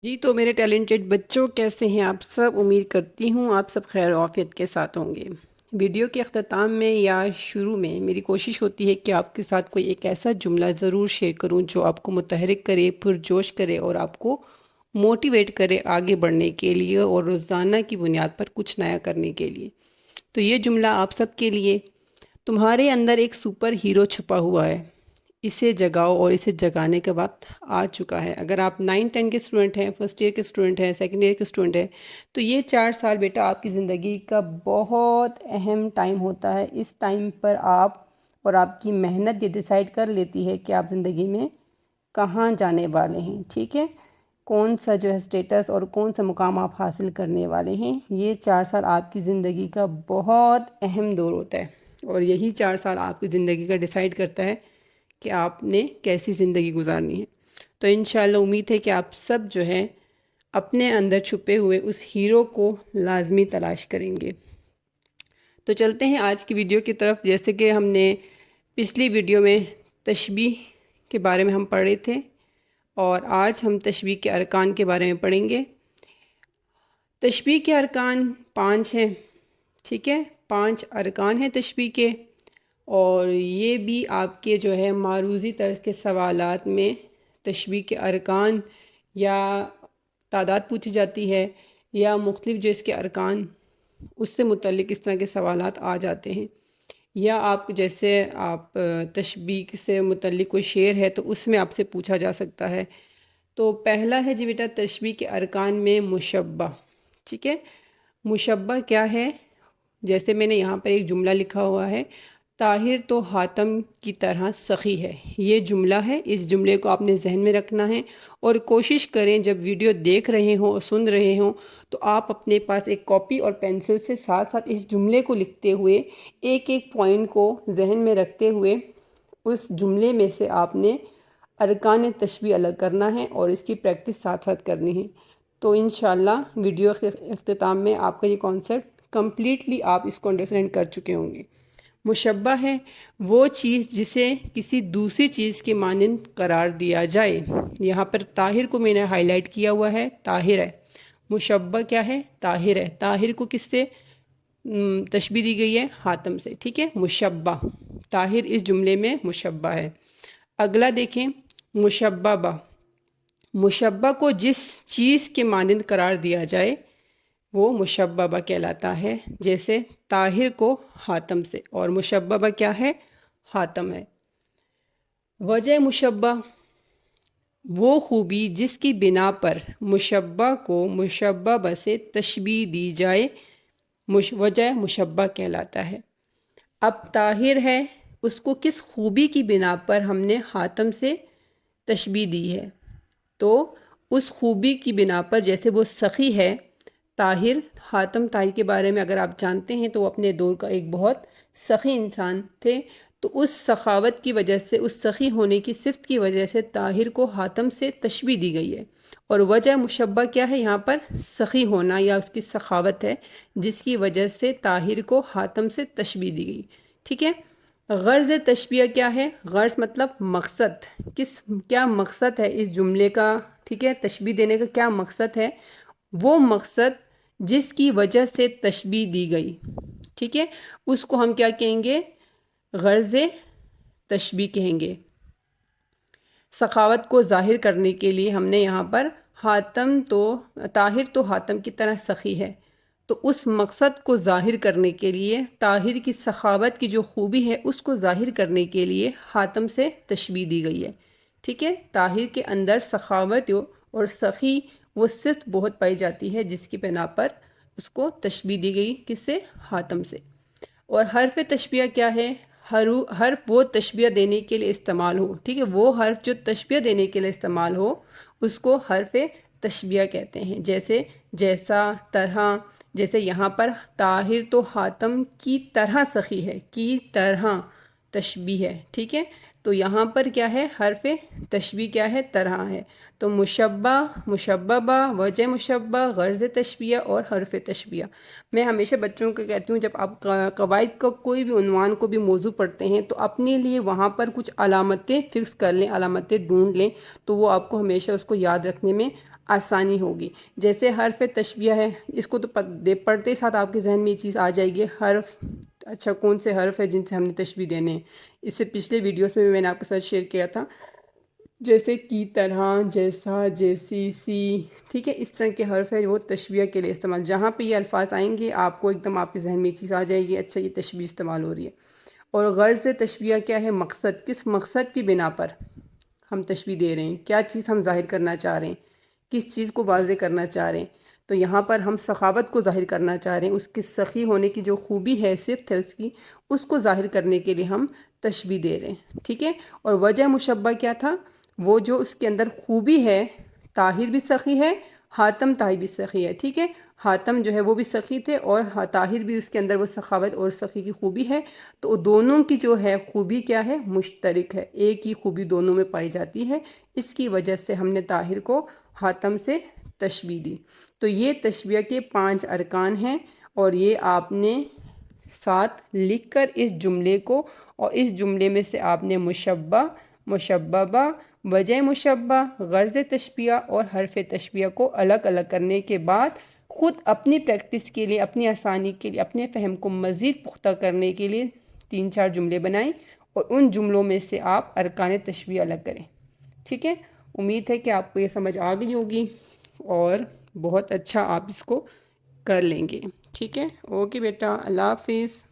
جی تو میرے ٹیلنٹڈ بچوں کیسے ہیں آپ سب؟ امید کرتی ہوں آپ سب خیر و عافیت کے ساتھ ہوں گے۔ ویڈیو کے اختتام میں یا شروع میں میری کوشش ہوتی ہے کہ آپ کے ساتھ کوئی ایک ایسا جملہ ضرور شیئر کروں جو آپ کو متحرک کرے، پرجوش کرے اور آپ کو موٹیویٹ کرے آگے بڑھنے کے لیے اور روزانہ کی بنیاد پر کچھ نیا کرنے کے لیے۔ تو یہ جملہ آپ سب کے لیے: تمہارے اندر ایک سپر ہیرو چھپا ہوا ہے، اسے جگاؤ اور اسے جگانے کا وقت آ چکا ہے۔ اگر آپ 9 10 کے اسٹوڈنٹ ہیں، فرسٹ ایئر کے اسٹوڈنٹ ہیں، سیکنڈ ایئر کے اسٹوڈنٹ ہیں، تو یہ 4 سال بیٹا آپ کی زندگی کا بہت اہم ٹائم ہوتا ہے۔ اس ٹائم پر آپ اور آپ کی محنت یہ ڈیسائیڈ کر لیتی ہے کہ آپ زندگی میں کہاں جانے والے ہیں، ٹھیک ہے؟ کون سا جو ہے اسٹیٹس اور کون سا مقام آپ حاصل کرنے والے ہیں۔ یہ 4 سال آپ کی زندگی کا بہت اہم دور ہوتا ہے اور یہی 4 سال آپ کی زندگی کا ڈیسائیڈ کرتا ہے کہ آپ نے کیسی زندگی گزارنی ہے۔ تو انشاءاللہ امید ہے کہ آپ سب جو ہے اپنے اندر چھپے ہوئے اس ہیرو کو لازمی تلاش کریں گے۔ تو چلتے ہیں آج کی ویڈیو کی طرف۔ جیسے کہ ہم نے پچھلی ویڈیو میں تشبیہ کے بارے میں ہم پڑھے تھے اور آج ہم تشبیہ کے ارکان کے بارے میں پڑھیں گے۔ تشبیہ کے ارکان 5 ہیں، ٹھیک ہے؟ 5 ارکان ہیں تشبیہ کے، اور یہ بھی آپ کے جو ہے معروضی طرز کے سوالات میں تشبیہ کے ارکان یا تعداد پوچھی جاتی ہے یا مختلف جو اس کے ارکان اس سے متعلق اس طرح کے سوالات آ جاتے ہیں، یا آپ جیسے آپ تشبیہ سے متعلق کوئی شعر ہے تو اس میں آپ سے پوچھا جا سکتا ہے۔ تو پہلا ہے جی بیٹا تشبیہ کے ارکان میں مشبہ، ٹھیک ہے؟ مشبہ کیا ہے؟ جیسے میں نے یہاں پر ایک جملہ لکھا ہوا ہے: طاہر تو حاتم کی طرح سخی ہے۔ یہ جملہ ہے، اس جملے کو آپ نے ذہن میں رکھنا ہے اور کوشش کریں جب ویڈیو دیکھ رہے ہوں اور سن رہے ہوں تو آپ اپنے پاس ایک کاپی اور پینسل سے ساتھ ساتھ اس جملے کو لکھتے ہوئے ایک ایک پوائنٹ کو ذہن میں رکھتے ہوئے اس جملے میں سے آپ نے ارکان تشبیہ الگ کرنا ہے اور اس کی پریکٹس ساتھ ساتھ کرنی ہے۔ تو انشاءاللہ ویڈیو کے اختتام میں آپ کا یہ کانسیپٹ کمپلیٹلی آپ اس کو انڈرسٹینڈ کر چکے ہوں گے۔ مشبہ ہے وہ چیز جسے کسی دوسری چیز کے مانند قرار دیا جائے۔ یہاں پر طاہر کو میں نے ہائی لائٹ کیا ہوا ہے، طاہر ہے۔ مشبہ کیا ہے؟ طاہر ہے۔ طاہر کو کس سے تشبیہ دی گئی ہے؟ حاتم سے، ٹھیک ہے؟ مشبہ، طاہر اس جملے میں مشبہ ہے۔ اگلا دیکھیں، مشبہ بہ۔ مشبہ کو جس چیز کے مانند قرار دیا جائے وہ مشبہ بہ کہلاتا ہے، جیسے طاہر کو حاتم سے، اور مشبہ بہ کیا ہے؟ حاتم ہے۔ وجہ مشبہ، وہ خوبی جس کی بنا پر مشبہ کو مشبہ بہ سے تشبیہ دی جائے وجہ مشبہ کہلاتا ہے۔ اب طاہر ہے، اس کو کس خوبی کی بنا پر ہم نے حاتم سے تشبیہ دی ہے؟ تو اس خوبی کی بنا پر، جیسے وہ سخی ہے، طاہر، حاتم طاہر کے بارے میں اگر آپ جانتے ہیں تو وہ اپنے دور کا ایک بہت سخی انسان تھے، تو اس سخاوت کی وجہ سے، اس سخی ہونے کی صفت کی وجہ سے طاہر کو حاتم سے تشبیہ دی گئی ہے۔ اور وجہ مشبہ کیا ہے؟ یہاں پر سخی ہونا یا اس کی سخاوت ہے، جس کی وجہ سے طاہر کو حاتم سے تشبیہ دی گئی، ٹھیک ہے؟ غرض تشبیہ کیا ہے؟ غرض مطلب مقصد، کیا مقصد ہے اس جملے کا، ٹھیک ہے؟ تشبیہ دینے کا کیا مقصد ہے؟ وہ مقصد جس کی وجہ سے تشبیہ دی گئی، ٹھیک ہے؟ اس کو ہم کیا کہیں گے؟ غرض تشبیہ کہیں گے۔ سخاوت کو ظاہر کرنے کے لیے ہم نے یہاں پر طاہر تو حاتم کی طرح سخی ہے، تو اس مقصد کو ظاہر کرنے کے لیے، طاہر کی سخاوت کی جو خوبی ہے اس کو ظاہر کرنے کے لیے حاتم سے تشبیہ دی گئی ہے، ٹھیک ہے؟ طاہر کے اندر سخاوت اور سخی وہ صفت بہت پائی جاتی ہے، جس کی بنا پر اس کو تشبیہ دی گئی، کس سے؟ حاتم سے۔ اور حرف تشبیہ کیا ہے؟ حرف وہ تشبیہ دینے کے لیے استعمال ہو، ٹھیک ہے؟ وہ حرف جو تشبیہ دینے کے لیے استعمال ہو اس کو حرف تشبیہ کہتے ہیں، جیسے جیسا، طرح۔ جیسے یہاں پر طاہر تو حاتم کی طرح سخی ہے، کی طرح تشبیہ ہے، ٹھیک ہے؟ تو یہاں پر کیا ہے، حرف تشبیہ کیا ہے، طرح ہے۔ تو مشبہ، مشببہ، وجہ مشبہ، غرض تشبیہ اور حرف تشبیہ۔ میں ہمیشہ بچوں کو کہتی ہوں جب آپ قواعد کا کوئی بھی عنوان کو بھی موضوع پڑھتے ہیں تو اپنے لیے وہاں پر کچھ علامتیں فکس کر لیں، علامتیں ڈھونڈ لیں، تو وہ آپ کو ہمیشہ اس کو یاد رکھنے میں آسانی ہوگی۔ جیسے حرف تشبیہ ہے، اس کو تو پڑھتے ہی ساتھ آپ کے ذہن میں یہ چیز آ جائے گی، حرف، اچھا کون سے حرف ہے جن سے ہم نے تشبیہ دینے ہیں۔ اس سے پچھلے ویڈیوز میں نے آپ کے ساتھ شیئر کیا تھا، جیسے کی، طرح، جیسا، جیسی، سی، ٹھیک ہے، اس طرح کے حرف ہے وہ تشبیہ کے لیے استعمال، جہاں پہ یہ الفاظ آئیں گے آپ کو ایک دم آپ کے ذہن میں یہ چیز آ جائے گی، اچھا یہ تشبیہ استعمال ہو رہی ہے۔ اور غرض تشبیہ کیا ہے، مقصد، کس مقصد کی بنا پر ہم تشبیہ دے رہے ہیں، کیا چیز ہم ظاہر کرنا چاہ رہے ہیں، کس چیز کو واضح کرنا چاہ رہے ہیں۔ تو یہاں پر ہم سخاوت کو ظاہر کرنا چاہ رہے ہیں، اس کی سخی ہونے کی جو خوبی ہے، صفت ہے اس کی، اس کو ظاہر کرنے کے لیے ہم تشبیہ دے رہے ہیں، ٹھیک ہے۔ اور وجہ مشبہ کیا تھا، وہ جو اس کے اندر خوبی ہے، طاہر بھی سخی ہے، حاتم طاہر بھی سخی ہے، ٹھیک ہے، حاتم جو ہے وہ بھی سخی تھے اور طاہر بھی، اس کے اندر وہ سخاوت اور سخی کی خوبی ہے، تو دونوں کی جو ہے خوبی کیا ہے، مشترک ہے، ایک ہی خوبی دونوں میں پائی جاتی ہے، اس کی وجہ سے ہم نے طاہر کو حاتم سے تشبیہ دی۔ تو یہ تشبیہ کے 5 ارکان ہیں، اور یہ آپ نے ساتھ لکھ کر اس جملے کو، اور اس جملے میں سے آپ نے مشبہ، مشببہ، وجہ مشبہ، غرض تشبیہ اور حرف تشبیہ کو الگ الگ کرنے کے بعد خود اپنی پریکٹس کے لیے، اپنی آسانی کے لیے، اپنے فہم کو مزید پختہ کرنے کے لیے 3-4 جملے بنائیں، اور ان جملوں میں سے آپ ارکان تشبیہ الگ کریں، ٹھیک ہے۔ امید ہے کہ آپ کو یہ سمجھ آ گئی ہوگی اور بہت اچھا آپ اس کو کر لیں گے، ٹھیک ہے۔ اوکے بیٹا، اللہ حافظ۔